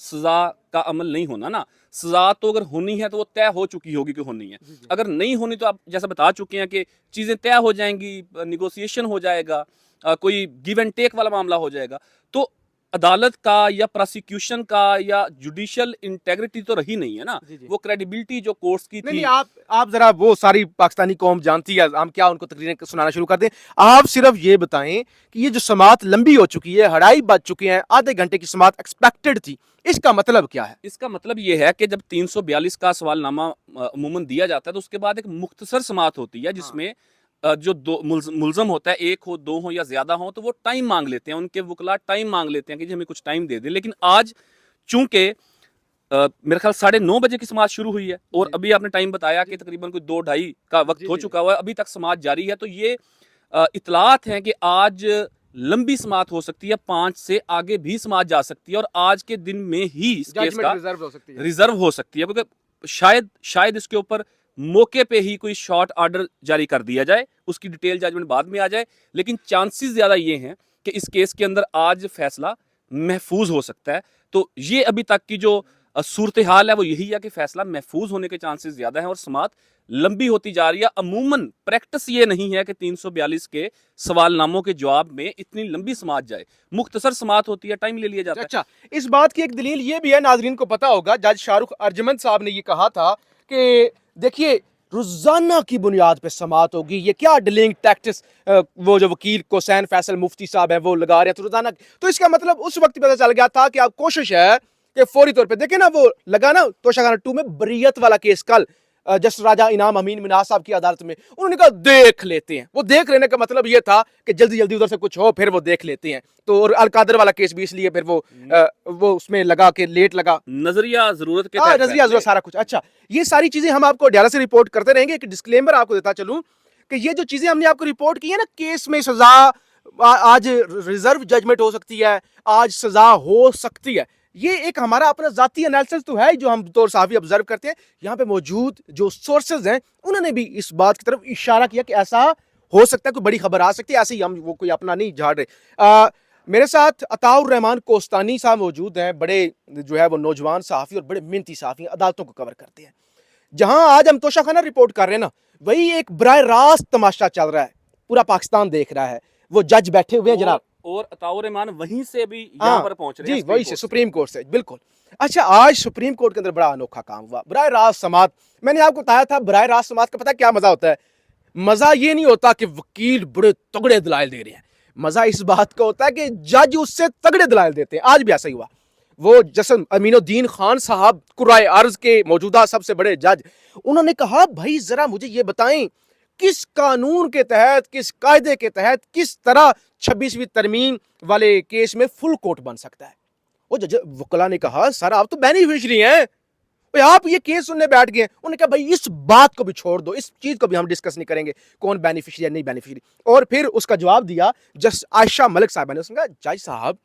سزا کا عمل نہیں ہونا نا. سزا تو اگر ہونی ہے تو وہ طے ہو چکی ہوگی کہ ہونی ہے. اگر نہیں ہونی تو آپ جیسا بتا چکے ہیں کہ چیزیں طے ہو جائیں گی, نیگوسیشن ہو جائے گا, کوئی گیو اینڈ ٹیک والا معاملہ ہو جائے گا. تو عدالت کا یا پروسیکیوشن کا یا جوڈیشل انٹیگریٹی تو رہی نہیں ہے نا. وہ کریڈیبلٹی جو کورٹس کی تھی. نہیں, آپ ذرا وہ ساری پاکستانی قوم جانتی ہے, ہم کیا ان کو تقریریں سنانا شروع کر دیں. آپ صرف یہ بتائیں کہ یہ جو سماعت لمبی ہو چکی ہے, 2:30 بج چکے ہیں, آدھے گھنٹے کی سماعت ایکسپیکٹڈ تھی, اس کا مطلب کیا ہے؟ اس کا مطلب یہ ہے کہ جب 342 کا سوال نامہ عموماً دیا جاتا ہے تو اس کے بعد ایک مختصر سماعت ہوتی ہے جس میں جو دو ملزم ہوتا ہے, ایک ہو, دو ہو یا زیادہ ہو, تو وہ ٹائم مانگ لیتے ہیں, ان کے وکلا ٹائم مانگ لیتے ہیں کہ جی ہمیں کچھ ٹائم دے دیں. لیکن آج چونکہ میرے خیال 9:30 بجے کی سماعت شروع ہوئی ہے اور ابھی آپ نے ٹائم بتایا کہ تقریباً کوئی 2:30 کا وقت ہو چکا ہوا ہے, ابھی تک سماعت جاری ہے. تو یہ اطلاعات ہیں کہ آج لمبی سماعت ہو سکتی ہے, 5 سے آگے بھی سماعت جا سکتی ہے, اور آج کے دن میں ہی اس کیس کا ریزرو ہو سکتی ہے, کیونکہ شاید اس کے اوپر موقع پہ ہی کوئی شارٹ آرڈر جاری کر دیا جائے, اس کی ڈیٹیل ججمنٹ بعد میں آ جائے. لیکن چانسز زیادہ یہ ہیں کہ اس کیس کے اندر آج فیصلہ محفوظ ہو سکتا ہے. تو یہ ابھی تک کی جو صورتحال ہے وہ یہی ہے کہ فیصلہ محفوظ ہونے کے چانسز زیادہ ہیں اور سماعت لمبی ہوتی جا رہی ہے. عموماً پریکٹس یہ نہیں ہے کہ 342 کے سوال ناموں کے جواب میں اتنی لمبی سماعت جائے, مختصر سماعت ہوتی ہے, ٹائم لے لیا جاتا ہے. اچھا, اس بات کی ایک دلیل یہ بھی ہے, ناظرین کو پتا ہوگا, جج شاہ رخ ارجمند صاحب نے یہ کہا تھا کہ دیکھیے روزانہ کی بنیاد پہ سماعت ہوگی, یہ کیا ڈیلنگ ٹیکٹس وہ جو وکیل حسین فیصل مفتی صاحب ہیں وہ لگا رہے ہیں, تو روزانہ. تو اس کا مطلب اس وقت پتہ چل گیا تھا کہ اب کوشش ہے کہ فوری طور پہ دیکھیں نا, وہ لگا نا توشہ خانہ 2 میں بریت والا کیس کل جسٹس راجہ انعام امین مناز صاحب کی عدالت میں, انہوں نے کہا دیکھ لیتے ہیں. وہ دیکھ لینے کا مطلب یہ تھا کہ جلدی جلدی ادھر سے کچھ ہو پھر وہ دیکھ لیتے ہیں. تو اور القادر والا کیس بھی اس لیے پھر وہ اس میں لگا کہ لیٹ لگا, نظریہ ضرورت کے نظریہ ضرورت سارا کچھ. اچھا, یہ ساری چیزیں ہم آپ کو ڈیالہ سے رپورٹ کرتے رہیں گے. ایک ڈسکلیمر آپ کو دیتا چلوں کہ یہ جو چیزیں ہم نے آپ کو رپورٹ کی ہیں نا, کیس میں سزا آج ریزرو ججمنٹ ہو سکتی ہے, آج سزا ہو سکتی ہے, یہ ایک ہمارا اپنا ذاتی انالیسس تو ہے جو ہم طور صحافی آبزرو کرتے ہیں. یہاں پہ موجود جو سورسز ہیں انہوں نے بھی اس بات کی طرف اشارہ کیا کہ ایسا ہو سکتا ہے, کوئی بڑی خبر آ سکتی ہے. ایسے ہی ہم وہ کوئی اپنا نہیں جھاڑ رہے. میرے ساتھ عطاء الرحمان کوستانی صاحب موجود ہیں, بڑے جو ہے وہ نوجوان صحافی اور بڑے محنتی صحافی, عدالتوں کو کور کرتے ہیں. جہاں آج ہم توشہ خانہ رپورٹ کر رہے ہیں نا, وہی ایک براہ راست تماشا چل رہا ہے, پورا پاکستان دیکھ رہا ہے. وہ جج بیٹھے ہوئے ہیں جناب, اور عطاء الرحمان وہیں سے بھی یہاں پر پہنچ رہے ہیں, جی وہی سے سپریم کورٹ سے, بالکل. اچھا, آج سپریم کورٹ کے اندر بڑا انوکھا کام ہوا, براہ راست سماعت. میں نے آپ کو بتایا تھا براہ راست سماعت کا پتہ کیا مزہ ہوتا ہے. مزہ یہ نہیں ہوتا کہ وکیل بڑے تگڑے دلائل دے رہے ہیں, مزہ اس بات کا ہوتا ہے کہ جج اس سے تگڑے دلائل دیتے ہیں. آج بھی ایسا ہی ہوا. وہ جسن امین الدین خان صاحب قرائے ارض کے موجودہ سب سے بڑے جج, انہوں نے کہا بھائی ذرا مجھے یہ بتائیں کس قانون کے تحت, کس قاعدے کے تحت, کس طرح 26ویں ترمیم والے کیس میں فل کورٹ بن سکتا ہے. وہ جج وکلا نے کہا سر آپ تو بینیفیشری ہیں, آپ یہ کیس سننے بیٹھ گئے. انہوں نے کہا بھائی اس بات کو بھی چھوڑ دو, اس چیز کو بھی ہم ڈسکس نہیں کریں گے کون بینیفیشری ہے نہیں بینیفیشری. اور پھر اس کا جواب دیا جس عائشہ ملک صاحبہ نے. اس نے کہا جج صاحب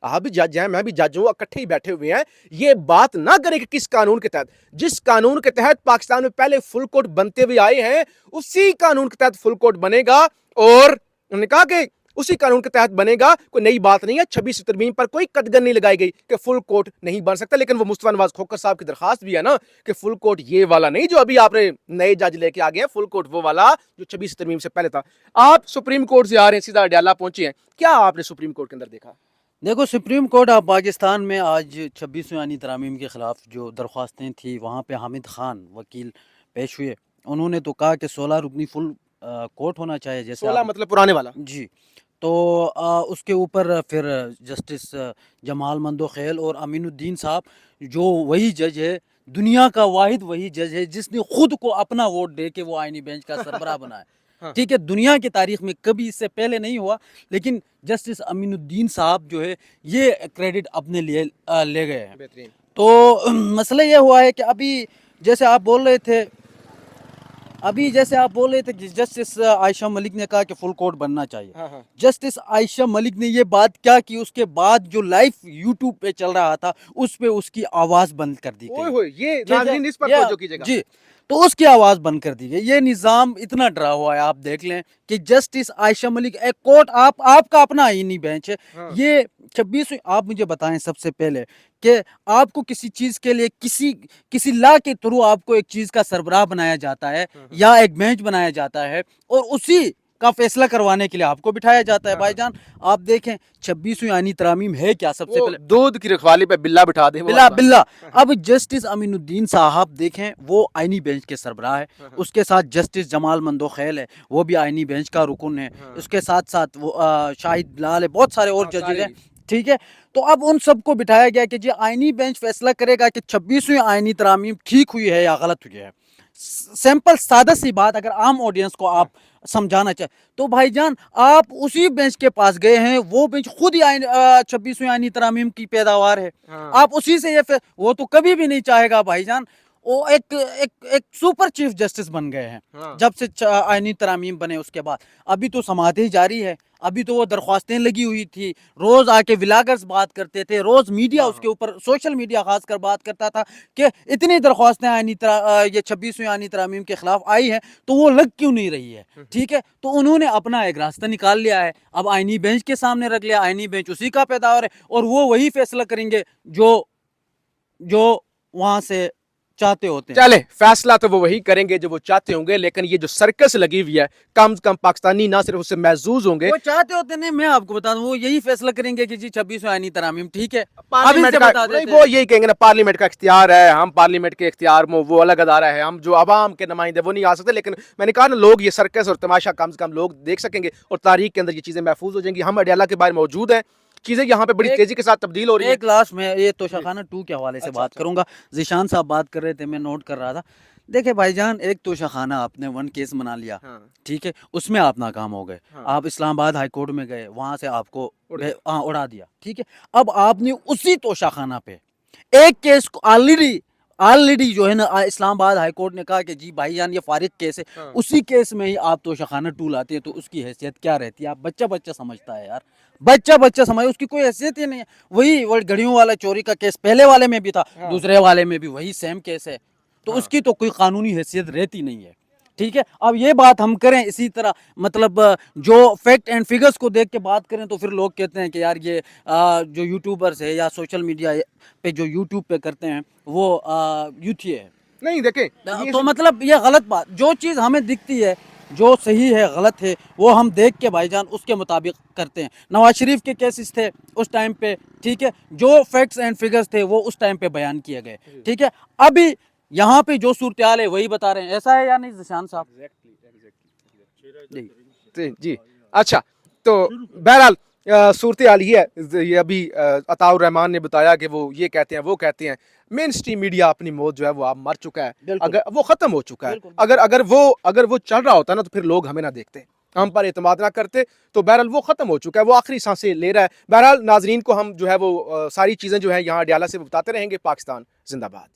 آپ بھی جج ہیں, میں بھی جج ہوں, اکٹھے ہی بیٹھے ہوئے ہیں, یہ بات نہ کریں کہ کس قانون کے تحت, جس قانون کے تحت پاکستان میں پہلے فل کورٹ بنتے ہوئے آئے ہیں اسی قانون کے تحت فل کورٹ بنے گا. اور انہوں نے کہا کہ اسی قانون کے تحت بنے گا, کوئی نئی بات نہیں ہے. 26 ترمیم پر کوئی قدغن نہیں لگائی گئی کہ فل کورٹ نہیں بن سکتا. لیکن وہ مصطفیٰ نواز کھوکھر صاحب کی درخواست بھی ہے نا کہ فل کورٹ یہ والا نہیں جو ابھی آپ نے نئے جج لے کے آ گئے ہیں, فل کورٹ وہ والا جو 26 ترمیم سے پہلے تھا. آپ سپریم کورٹ سے آ رہے ہیں, سیدھا ڈیالہ پہنچے ہیں, کیا آپ نے سپریم کورٹ کے اندر دیکھا؟ دیکھو سپریم کورٹ آف پاکستان میں آج 26ویں یعنی ترامیم کے خلاف جو درخواستیں تھیں وہاں پہ حامد خان وکیل پیش ہوئے. انہوں نے تو کہا کہ 16 رکنی فل کورٹ ہونا چاہیے, جیسے 16 مطلب پرانے والا. جی. تو اس کے اوپر پھر جسٹس جمال مندوخیل اور امین الدین صاحب جو وہی جج ہے, دنیا کا واحد وہی جج ہے جس نے خود کو اپنا ووٹ دے کے وہ آئینی بینچ کا سربراہ بنایا. ٹھیک ہے, دنیا کی تاریخ میں کبھی اس سے پہلے نہیں ہوا, لیکن جسٹس امین الدین صاحب جو ہے یہ کریڈٹ اپنے لیے لے گئے ہیں. تو مسئلہ یہ ہوا ہے کہ ابھی جیسے آپ بول رہے تھے کہ جسٹس عائشہ ملک نے کہا کہ فل کورٹ بننا چاہیے. جسٹس عائشہ ملک نے یہ بات کیا کہ اس کے بعد جو لائف یوٹیوب پہ چل رہا تھا اس پہ اس کی آواز بند کر دی گئی. یہ ناظرین اس پر توجہ کیجئے گا. جی, تو اس کی آواز بند کر دی گئی. یہ نظام اتنا ڈرا ہوا ہے, آپ دیکھ لیں کہ جسٹس عائشہ ملک ایک کورٹ آپ کا اپنا آئینی بینچ ہے. یہ 26 آپ مجھے بتائیں سب سے پہلے کہ آپ کو کسی چیز کے لیے کسی لا کے تھرو آپ کو ایک چیز کا سربراہ بنایا جاتا ہے یا ایک بینچ بنایا جاتا ہے اور اسی کا فیصلہ کروانے کے لیے آپ کو بٹھایا جاتا ہے. بھائی جان آپ دیکھیں 26ویں آئینی ترامیم ہے کیا؟ سب سے وہ پہلے دودھ کی رکھوالی پہ بلا بٹھا دیں. بلا اب جسٹس امین الدین صاحب دیکھیں وہ آئینی بینچ کے سربراہ ہے. اس کے ساتھ جسٹس جمال مندوخیل ہے, وہ بھی آئینی بینچ کا رکن ہے. اس کے ساتھ ساتھ وہ شاہد بلال ہے, بہت سارے اور ججز ہیں. ٹھیک ہے, تو اب ان سب کو بٹھایا گیا کہ جی آئینی بینچ فیصلہ کرے گا کہ 26ویں آئینی ترامیم ٹھیک ہوئی ہے یا غلط ہوئی ہے. سمپل سادہ سی بات اگر عام آڈینس کو آپ سمجھانا چاہیں تو بھائی جان آپ اسی بینچ کے پاس گئے ہیں, وہ بینچ خود ہی 26ویں آئینی ترامیم کی پیداوار ہے. آپ اسی سے وہ تو کبھی بھی نہیں چاہے گا بھائی جان. وہ ایک سپر چیف جسٹس بن گئے ہیں جب سے آئینی ترامیم بنے. اس کے بعد ابھی تو سماعتیں جاری ہے, ابھی تو وہ درخواستیں لگی ہوئی تھی, روز آ کے ولاگرز بات کرتے تھے, روز میڈیا اس کے اوپر سوشل میڈیا خاص کر بات کرتا تھا کہ اتنی درخواستیں یہ 26ویں آئینی ترامیم کے خلاف آئی ہیں تو وہ لگ کیوں نہیں رہی ہے. ٹھیک ہے, تو انہوں نے اپنا ایک راستہ نکال لیا ہے, اب آئینی بینچ کے سامنے رکھ لیا, آئینی بینچ اسی کا پیداوار ہے اور وہ وہی فیصلہ کریں گے جو وہاں سے چاہتے ہوتے ہیں. چلے فیصلہ تو وہ وہی کریں گے جو وہ چاہتے ہوں گے, لیکن یہ جو سرکس لگی ہوئی ہے کم از کم پاکستانی نہ صرف اس سے محظوظ ہوں گے. وہ چاہتے ہوتے نہیں, میں آپ کو بتا دوں وہ یہی فیصلہ کریں گے کہ جی 26ویں آئینی ترامیم ٹھیک ہے. پارلیمنٹ کا وہ یہی کہیں گے نا, پارلیمنٹ کا اختیار ہے, ہم پارلیمنٹ کے اختیار میں وہ الگ ادارہ ہے, ہم جو عوام کے نمائندے وہ نہیں آ سکتے. لیکن میں نے کہا نا لوگ یہ سرکس اور تماشا کم سے کم لوگ دیکھ سکیں گے اور تاریخ کے اندر یہ چیزیں محفوظ ہو جائیں گی. ہم اڈیالہ کے باہر موجود ہیں, چیزیں یہاں پہ بڑی تیزی کے ساتھ تبدیل ہو رہی ہیں. ایک لاسٹ میں یہ توشہ خانہ 2 کے حوالے سے بات کروں گا. ذیشان صاحب بات کر رہے تھے, میں نوٹ کر رہا تھا. دیکھیں بھائی جان, ایک توشہ خانہ آپ نے 1 کیس بنا لیا, ٹھیک ہے, اس میں آپ ناکام ہو گئے. آپ اسلام آباد ہائی کورٹ میں گئے, وہاں سے آپ کو اڑا دیا. ٹھیک ہے, اب آپ نے اسی توشہ خانہ پہ ایک کیس کو آلریڈی جو ہے نا اسلام آباد ہائی کورٹ نے کہا کہ جی بھائی جان یہ فارغ کیس ہے, اسی کیس میں ہی آپ توشہ خانہ 2 لاتے ہیں تو اس کی حیثیت کیا رہتی ہے؟ آپ بچہ سمجھتا ہے یار, بچہ سمجھ, اس کی کوئی حیثیت ہی نہیں ہے. وہی گھڑیوں والا چوری کا کیس پہلے والے میں بھی تھا, دوسرے والے میں بھی وہی سیم کیس ہے, تو اس کی تو کوئی قانونی حیثیت رہتی نہیں ہے. ٹھیک ہے, اب یہ بات ہم کریں اسی طرح, مطلب جو فیکٹ اینڈ فگرز کو دیکھ کے بات کریں تو پھر لوگ کہتے ہیں کہ یار یہ جو یوٹیوبرز ہے یا سوشل میڈیا پہ جو یوٹیوب پہ کرتے ہیں وہ یوتھی ہے. نہیں دیکھیں, تو مطلب یہ غلط بات, جو چیز ہمیں دکھتی ہے جو صحیح ہے غلط ہے وہ ہم دیکھ کے بھائی جان اس کے مطابق کرتے ہیں. نواز شریف کے کیسز تھے اس ٹائم پہ, ٹھیک ہے, جو فیکٹس اینڈ فگرز تھے وہ اس ٹائم پہ بیان کیے گئے. ٹھیک ہے, ابھی یہاں پہ جو صورتحال ہے وہی بتا رہے ہیں, ایسا ہے یا نہیں ذیشان صاحب؟ جی اچھا, تو بہرحال صورتحال یہ ہے. یہ ابھی عطاء الرحمان نے بتایا کہ وہ یہ کہتے ہیں وہ کہتے ہیں. مین سٹریم میڈیا اپنی موت جو ہے وہ اب مر چکا ہے, اگر وہ ختم ہو چکا ہے. اگر وہ چل رہا ہوتا نا تو پھر لوگ ہمیں نہ دیکھتے, ہم پر اعتماد نہ کرتے. تو بہرحال وہ ختم ہو چکا ہے, وہ آخری سانسیں لے رہا ہے. بہرحال ناظرین کو ہم جو ہے وہ ساری چیزیں جو ہیں یہاں اڈیالہ سے بتاتے رہیں گے. پاکستان زندہ باد.